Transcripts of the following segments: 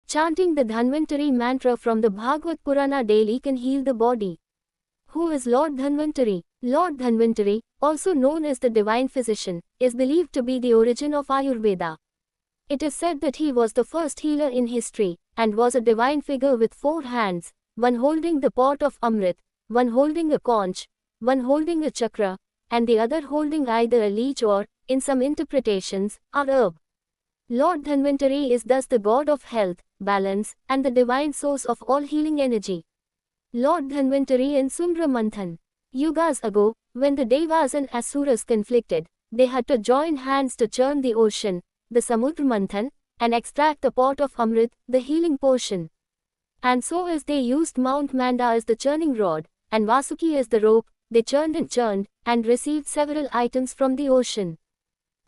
Chanting the Dhanvantari mantra from the Bhagavad Purana daily can heal the body. Who is Lord Dhanvantari? Lord Dhanvantari, also known as the divine physician, is believed to be the origin of Ayurveda. It is said that he was the first healer in history, and was a divine figure with 4 hands, one holding the pot of Amrit, one holding a conch, one holding a chakra, and the other holding either a leech or, in some interpretations, a herb. Lord Dhanvantari is thus the god of health, balance, and the divine source of all healing energy. Lord Dhanvantari in Sumra Manthan. Yugas ago, when the Devas and Asuras conflicted, they had to join hands to churn the ocean, the Samudra Manthan, and extract the pot of Amrit, the healing potion. And so as they used Mount Manda as the churning rod, and Vasuki as the rope, they churned, and received several items from the ocean.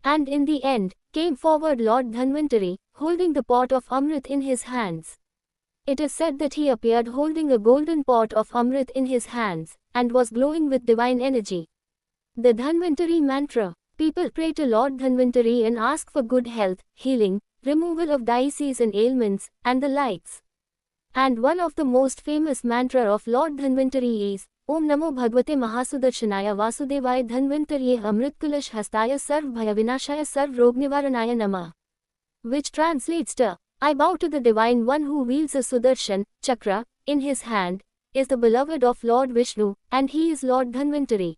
And in the end, came forward Lord Dhanvantari, holding the pot of Amrit in his hands. It is said that he appeared holding a golden pot of Amrit in his hands, and was glowing with divine energy. The Dhanvantari mantra. People pray to Lord Dhanvantari and ask for good health, healing, removal of disease and ailments, and the likes. And one of the most famous mantra of Lord Dhanvantari is, Om Namo Bhagavate Mahasudarshanaya Vasudevaya Dhanvantarye Amritkulash Hastaya Sarv Bhayavinashaya Sarv Rognivaranaya Namah. Which translates to, I bow to the Divine One who wields a Sudarshan, chakra, in his hand, is the beloved of Lord Vishnu, and he is Lord Dhanvantari.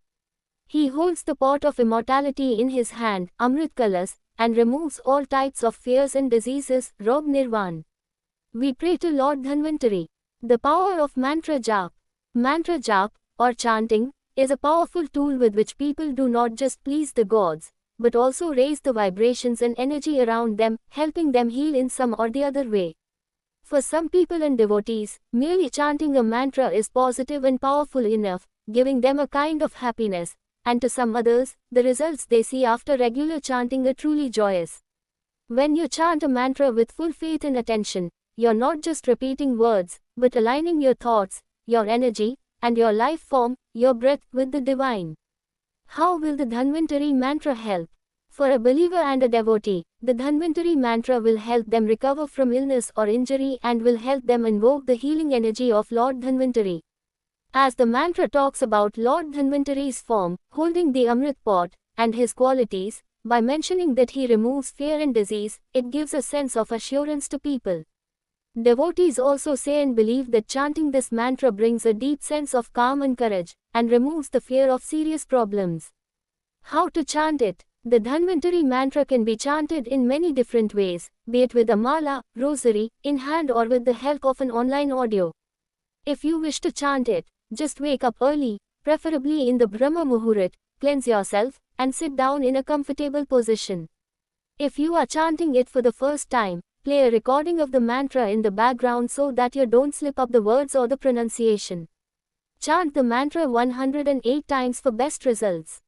He holds the pot of immortality in his hand, Amrit Kalas, and removes all types of fears and diseases, Rog Nirvan. We pray to Lord Dhanvantari. The power of mantra jap. Mantra jap, or chanting, is a powerful tool with which people do not just please the gods, but also raise the vibrations and energy around them, helping them heal in some or the other way. For some people and devotees, merely chanting a mantra is positive and powerful enough, giving them a kind of happiness, and to some others, the results they see after regular chanting are truly joyous. When you chant a mantra with full faith and attention, you're not just repeating words, but aligning your thoughts, your energy, and your life form, your breath, with the divine. How will the Dhanvantari mantra help? For a believer and a devotee, the Dhanvantari mantra will help them recover from illness or injury and will help them invoke the healing energy of Lord Dhanvantari. As the mantra talks about Lord Dhanvantari's form, holding the Amrit pot, and his qualities, by mentioning that he removes fear and disease, it gives a sense of assurance to people. Devotees also say and believe that chanting this mantra brings a deep sense of calm and courage, and removes the fear of serious problems. How to chant it? The Dhanvantari mantra can be chanted in many different ways, be it with a mala, rosary, in hand, or with the help of an online audio. If you wish to chant it, just wake up early, preferably in the Brahma Muhurat, cleanse yourself, and sit down in a comfortable position. If you are chanting it for the first time, play a recording of the mantra in the background so that you don't slip up the words or the pronunciation. Chant the mantra 108 times for best results.